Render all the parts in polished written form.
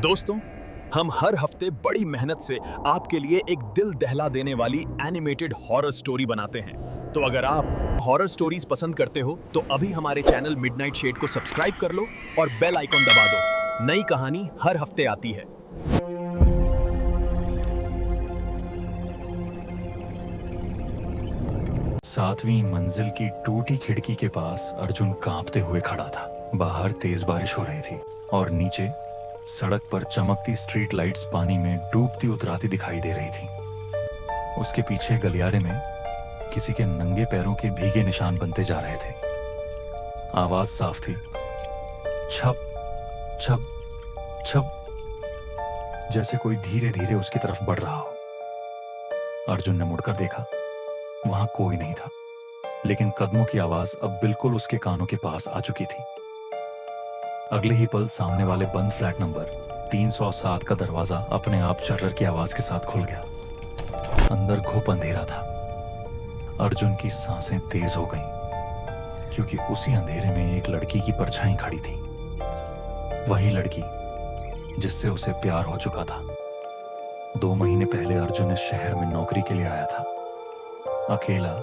दोस्तों, हम हर हफ्ते बड़ी मेहनत से आपके लिए एक दिल दहला देने वाली एनिमेटेड हॉरर स्टोरी बनाते हैं। तो अगर आप हॉरर स्टोरीज पसंद करते हो तो अभी हमारे चैनल मिडनाइट शेड को सब्सक्राइब कर लो और बेल आइकॉन दबा दो। नई कहानी हर हफ्ते आती है। सातवीं मंजिल की टूटी खिड़की के पास अर्जुन कांपते हुए खड़ा था। बाहर तेज बारिश हो रही थी और नीचे सड़क पर चमकती स्ट्रीट लाइट्स पानी में डूबती उतराती दिखाई दे रही थी। उसके पीछे गलियारे में किसी के नंगे पैरों के भीगे निशान बनते जा रहे थे। आवाज साफ थी, छप छप छप, जैसे कोई धीरे धीरे उसकी तरफ बढ़ रहा हो। अर्जुन ने मुड़कर देखा, वहां कोई नहीं था, लेकिन कदमों की आवाज अब बिल्कुल उसके कानों के पास आ चुकी थी। अगले ही पल सामने वाले बंद फ्लैट नंबर 307 का दरवाजा अपने आप चर्रर की आवाज के साथ खुल गया। अंदर घुप अंधेरा था। अर्जुन की सांसें तेज हो गईं, क्योंकि उसी अंधेरे में एक लड़की की परछाई खड़ी थी। वही लड़की जिससे उसे प्यार हो चुका था। 2 महीने पहले अर्जुन इस शहर में नौकरी के लिए आया था, अकेला,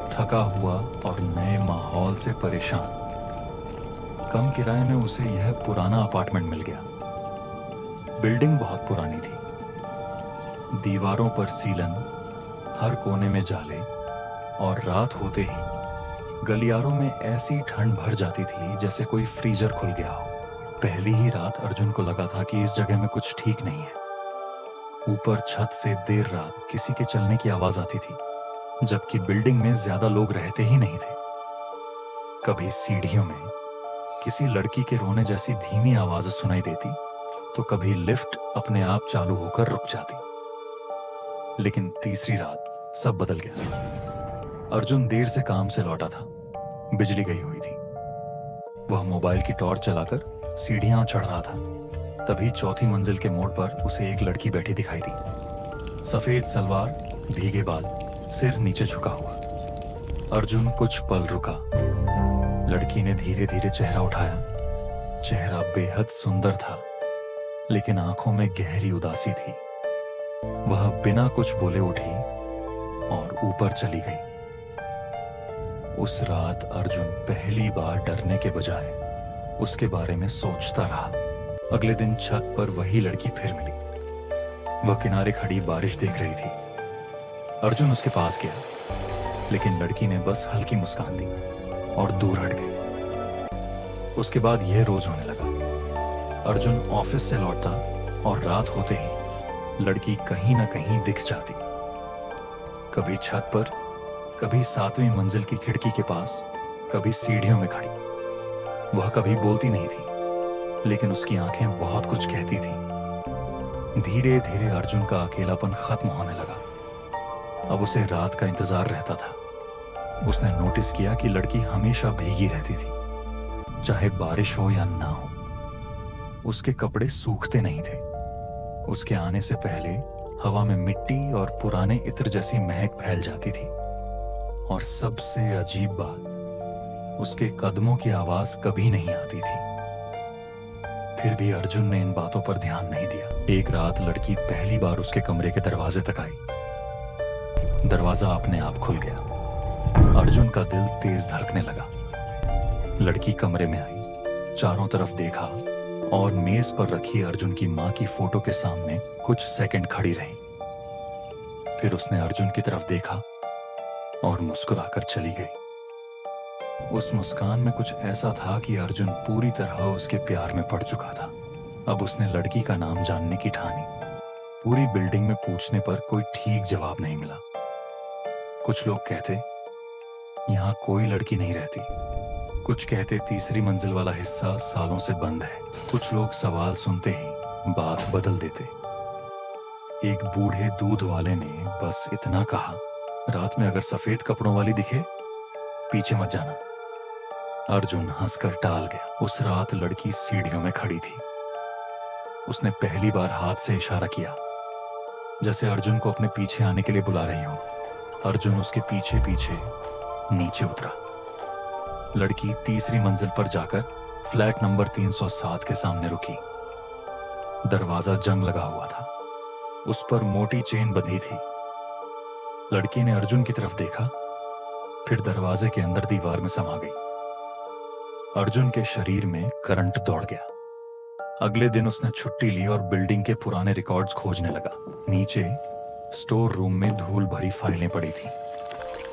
थका हुआ और नए माहौल से परेशान। कम किराए में उसे यह पुराना अपार्टमेंट मिल गया। बिल्डिंग बहुत पुरानी थी, दीवारों पर सीलन, हर कोने में जाले, और रात होते ही गलियारों में ऐसी ठंड भर जाती थी जैसे कोई फ्रीजर खुल गया हो। पहली ही रात अर्जुन को लगा था कि इस जगह में कुछ ठीक नहीं है। ऊपर छत से देर रात किसी के चलने की आवाज आती थी, जबकि बिल्डिंग में ज्यादा लोग रहते ही नहीं थे। कभी सीढ़ियों में किसी लड़की के रोने जैसी धीमी आवाज सुनाई देती, तो कभी लिफ्ट अपने आप चालू होकर रुक जाती। लेकिन तीसरी रात सब बदल गया। अर्जुन देर से काम से लौटा था, बिजली गई हुई थी। वह मोबाइल की टॉर्च जलाकर सीढ़ियां चढ़ रहा था। तभी चौथी मंजिल के मोड़ पर उसे एक लड़की बैठी दिखाई दी। सफेद सलवार, भीगे बाल, सिर नीचे झुका हुआ। अर्जुन कुछ पल रुका। लड़की ने धीरे धीरे चेहरा उठाया। चेहरा बेहद सुंदर था, लेकिन आंखों में गहरी उदासी थी। वह बिना कुछ बोले उठी और ऊपर चली गई। उस रात अर्जुन पहली बार डरने के बजाय उसके बारे में सोचता रहा। अगले दिन छत पर वही लड़की फिर मिली। वह किनारे खड़ी बारिश देख रही थी। अर्जुन उसके पास गया, लेकिन लड़की ने बस हल्की मुस्कान दी और दूर हट गई। उसके बाद यह रोज होने लगा। अर्जुन ऑफिस से लौटता और रात होते ही लड़की कहीं ना कहीं दिख जाती। कभी छत पर, कभी 7वीं मंजिल की खिड़की के पास, कभी सीढ़ियों में खड़ी। वह कभी बोलती नहीं थी, लेकिन उसकी आंखें बहुत कुछ कहती थी। धीरे धीरे अर्जुन का अकेलापन खत्म होने लगा। अब उसे रात का इंतजार रहता था। उसने नोटिस किया कि लड़की हमेशा भीगी रहती थी, चाहे बारिश हो या ना हो। उसके कपड़े सूखते नहीं थे। उसके आने से पहले हवा में मिट्टी और पुराने इत्र जैसी महक फैल जाती थी। और सबसे अजीब बात, उसके कदमों की आवाज कभी नहीं आती थी। फिर भी अर्जुन ने इन बातों पर ध्यान नहीं दिया। एक रात लड़की पहली बार उसके कमरे के दरवाजे तक आई। दरवाजा अपने आप खुल गया। अर्जुन का दिल तेज धड़कने लगा। लड़की कमरे में आई, चारों तरफ देखा और मेज पर रखी अर्जुन की मां की फोटो के सामने कुछ सेकंड खड़ी रही। फिर उसने अर्जुन की तरफ देखा और मुस्कुराकर चली गई। उस मुस्कान में कुछ ऐसा था कि अर्जुन पूरी तरह उसके प्यार में पड़ चुका था। अब उसने लड़की का नाम जानने की ठानी। पूरी बिल्डिंग में पूछने पर कोई ठीक जवाब नहीं मिला। कुछ लोग कहते यहां कोई लड़की नहीं रहती, कुछ कहते तीसरी मंजिल वाला हिस्सा सालों से बंद है। कुछ लोग सवाल सुनते ही बात बदल देते। एक बूढ़े दूध वाले ने बस इतना कहा, रात में अगर सफेद कपड़ों वाली दिखे, पीछे मत जाना। अर्जुन हंसकर टाल गया। उस रात लड़की सीढ़ियों में खड़ी थी। उसने पहली बार हाथ से इशारा किया, जैसे अर्जुन को अपने पीछे आने के लिए बुला रही हो। अर्जुन उसके पीछे पीछे नीचे उतरा। लड़की तीसरी मंजिल पर जाकर फ्लैट नंबर 307 के सामने रुकी। दरवाजा जंग लगा हुआ था, उस पर मोटी चेन बंधी थी। लड़की ने अर्जुन की तरफ देखा, फिर दरवाजे के अंदर दीवार में समा गई। अर्जुन के शरीर में करंट दौड़ गया। अगले दिन उसने छुट्टी ली और बिल्डिंग के पुराने रिकॉर्ड्स खोजने लगा। नीचे स्टोर रूम में धूल भरी फाइलें पड़ी थीं,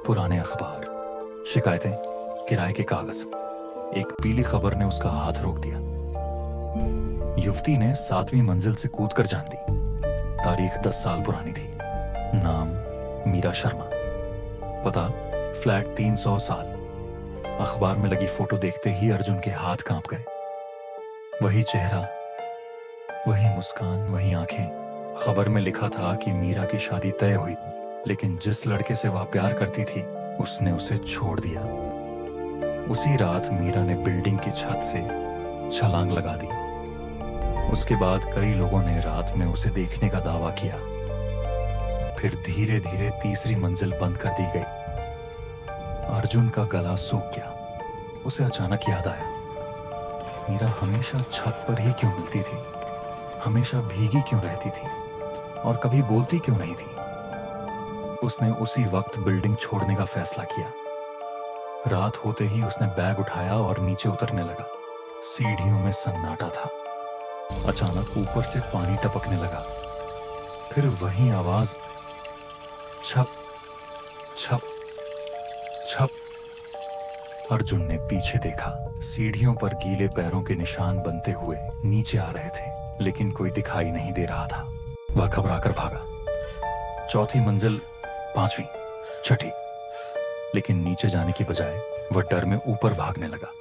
पुराने अखबार, शिकायतें, किराए के कागज। एक पीली खबर ने उसका हाथ रोक दिया। युवती ने 7वीं मंजिल से कूदकर जान दी। तारीख 10 साल पुरानी थी। नाम मीरा शर्मा, पता फ्लैट 307। अखबार में लगी फोटो देखते ही अर्जुन के हाथ कांप गए। वही चेहरा, वही मुस्कान, वही आंखें। खबर में लिखा था कि मीरा की शादी तय हुई, लेकिन जिस लड़के से वह प्यार करती थी उसने उसे छोड़ दिया। उसी रात मीरा ने बिल्डिंग की छत से छलांग लगा दी। उसके बाद कई लोगों ने रात में उसे देखने का दावा किया। फिर धीरे धीरे तीसरी मंजिल बंद कर दी गई। अर्जुन का गला सूख गया। उसे अचानक याद आया, मीरा हमेशा छत पर ही क्यों मिलती थी, हमेशा भीगी क्यों रहती थी और कभी बोलती क्यों नहीं थी। उसने उसी वक्त बिल्डिंग छोड़ने का फैसला किया। रात होते ही उसने बैग उठाया और नीचे उतरने लगा। सीढ़ियों में सन्नाटा था। अचानक ऊपर से पानी टपकने लगा। फिर वही आवाज, छप छप छप। अर्जुन ने पीछे देखा। सीढ़ियों पर गीले पैरों के निशान बनते हुए नीचे आ रहे थे, लेकिन कोई दिखाई नहीं दे रहा था। वह घबराकर भागा। चौथी मंजिल, 5वीं, 6ठी, लेकिन नीचे जाने की बजाय वह डर में ऊपर भागने लगा।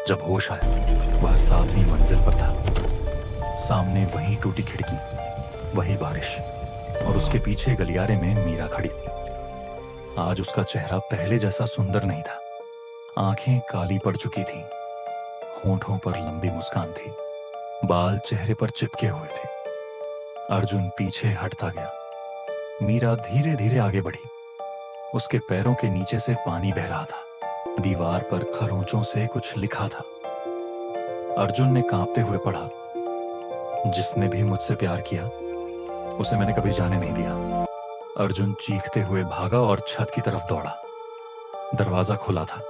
जब होश आया, वह 7वीं मंजिल पर था। सामने वही टूटी खिड़की, वही बारिश, और उसके पीछे गलियारे में मीरा खड़ी थी। आज उसका चेहरा पहले जैसा सुंदर नहीं था। आंखें काली पड़ चुकी थीं, होंठों पर लंबी मुस्कान थी, बाल चेहरे पर चिपके हुए थे। अर्जुन पीछे हटता गया। मीरा धीरे धीरे आगे बढ़ी। उसके पैरों के नीचे से पानी बह रहा था। दीवार पर खरोंचों से कुछ लिखा था। अर्जुन ने कांपते हुए पढ़ा, जिसने भी मुझसे प्यार किया उसे मैंने कभी जाने नहीं दिया। अर्जुन चीखते हुए भागा और छत की तरफ दौड़ा। दरवाजा खुला था।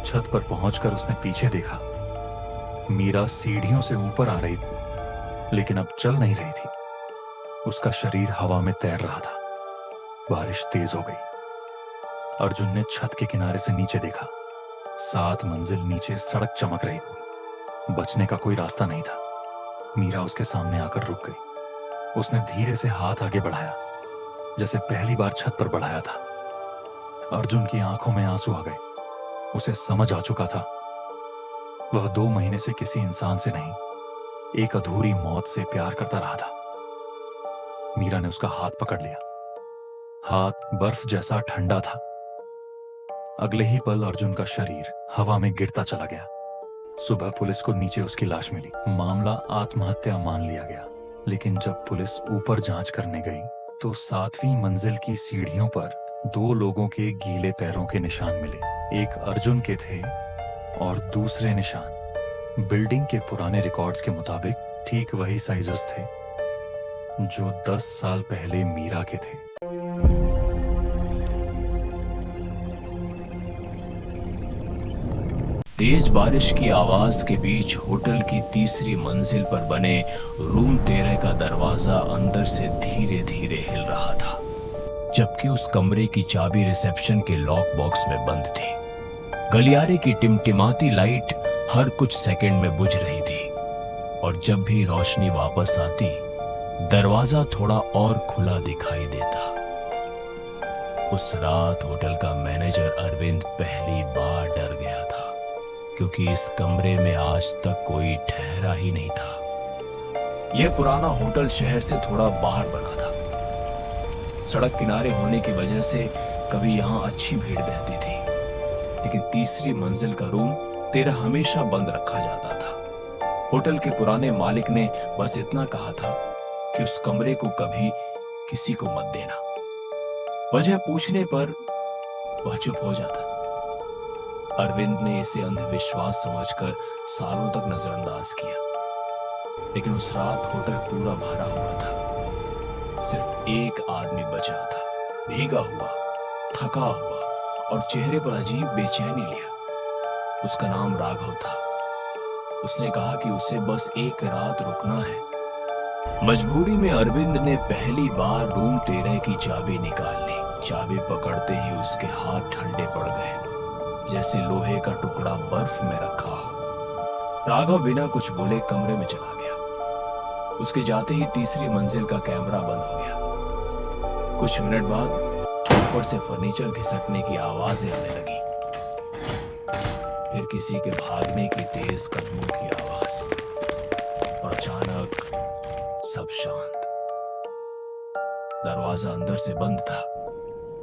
छत पर पहुंचकर उसने पीछे देखा। मीरा सीढ़ियों से ऊपर आ रही थी, लेकिन अब चल नहीं रही थी। उसका शरीर हवा में तैर रहा था। बारिश तेज हो गई। अर्जुन ने छत के किनारे से नीचे देखा। 7 मंजिल नीचे सड़क चमक रही थी। बचने का कोई रास्ता नहीं था। मीरा उसके सामने आकर रुक गई। उसने धीरे से हाथ आगे बढ़ाया, जैसे पहली बार छत पर बढ़ाया था। अर्जुन की आंखों में आंसू आ गए। उसे समझ आ चुका था, वह 2 महीने से किसी इंसान से नहीं, एक अधूरी मौत से प्यार करता रहा था। मीरा ने उसका हाथ पकड़ लिया। हाथ बर्फ जैसा ठंडा था। अगले ही पल अर्जुन का शरीर हवा में गिरता चला गया। सुबह पुलिस को नीचे उसकी लाश मिली। मामला आत्महत्या मान लिया गया, लेकिन जब पुलिस ऊपर जांच करने गई तो 7वीं मंजिल की सीढ़ियों पर 2 लोगों के गीले पैरों के निशान मिले। एक अर्जुन के थे और दूसरे निशान बिल्डिंग के पुराने रिकॉर्ड्स के मुताबिक ठीक वही साइजेस थे जो 10 साल पहले मीरा के थे। तेज बारिश की आवाज के बीच होटल की तीसरी मंजिल पर बने रूम 13 का दरवाजा अंदर से धीरे धीरे हिल रहा था, जबकि उस कमरे की चाबी रिसेप्शन के लॉक बॉक्स में बंद थी। गलियारे की टिमटिमाती लाइट हर कुछ सेकंड में बुझ रही थी, और जब भी रोशनी वापस आती दरवाजा थोड़ा और खुला दिखाई देता। उस रात होटल का मैनेजर अरविंद पहली बार डर गया था, क्योंकि इस कमरे में आज तक कोई ठहरा ही नहीं था। यह पुराना होटल शहर से थोड़ा बाहर बना था। सड़क किनारे होने की वजह से कभी यहाँ अच्छी भीड़ रहती थी, लेकिन तीसरी मंजिल का रूम 13 हमेशा बंद रखा जाता था। होटल के पुराने मालिक ने बस इतना कहा था कि उस कमरे को कभी किसी को मत देना। वजह पूछने पर वह चुप हो जाता। अरविंद ने इसे अंधविश्वास समझकर सालों तक नजरअंदाज किया, लेकिन उस रात होटल पूरा भरा हुआ था। सिर्फ एक आदमी बचा था, भीगा हुआ, थका हुआ और चेहरे पर अजीब बेचैनी लिया। उसका नाम राघव था। उसने कहा कि उसे बस एक रात रुकना है। मजबूरी में अरविंद ने पहली बार रूम 13 की चाबी निकाल ली। चाबी पकड़ते ही उसके हाथ ठंडे पड़ गए, जैसे लोहे का टुकड़ा बर्फ में रखा हो। राघव बिना कुछ बोले कमरे में चला गया। उसके जाते ही तीसरी मंजिल का कैमरा बंद हो गया। कुछ मिनट बाद ऊपर से फर्नीचर घिसटने की आवाजें आने लगी, फिर किसी के भागने की तेज कदमों की आवाज, और अचानक सब शांत। दरवाजा अंदर से बंद था।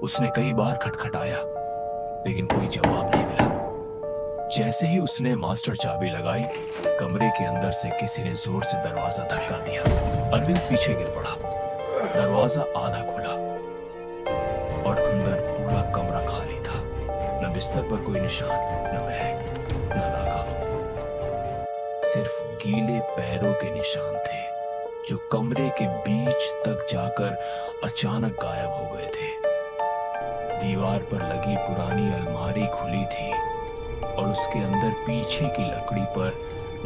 उसने कई बार खटखटाया, लेकिन कोई जवाब नहीं मिला। जैसे ही उसने मास्टर चाबी लगाई, कमरे के अंदर से किसी ने जोर से दरवाजा धक्का दिया। अरविंद पीछे गिर पड़ा। दरवाजा आधा खुला और अंदर पूरा कमरा खाली था। न बिस्तर पर कोई निशान, न बैग, न राघव। सिर्फ गीले पैरों के निशान थे, जो कमरे के बीच तक जाकर अचानक गायब हो गए थे। दीवार पर लगी पुरानी अलमारी खुली थी और उसके अंदर पीछे की लकड़ी पर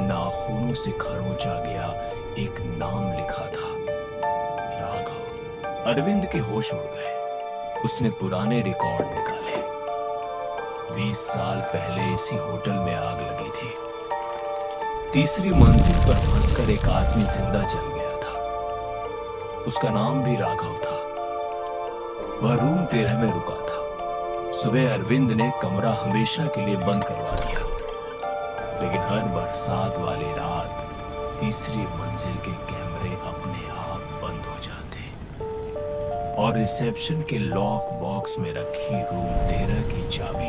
नाखूनों से खरोंचा गया एक नाम लिखा था, राघव। अरविंद के होश उड़ गए। उसने पुराने रिकॉर्ड निकाले। 20 साल पहले इसी होटल में आग लगी थी। तीसरी मंजिल पर फंसकर एक आदमी जिंदा जल गया था। उसका नाम भी राघव था। वह रूम 13 में रुका था। सुबह अरविंद ने कमरा हमेशा के लिए बंद करवा दिया, लेकिन हर बरसात वाली रात तीसरी मंजिल के कैमरे अपने आप बंद हो जाते और रिसेप्शन के लॉक बॉक्स में रखी रूम 13 की चाबी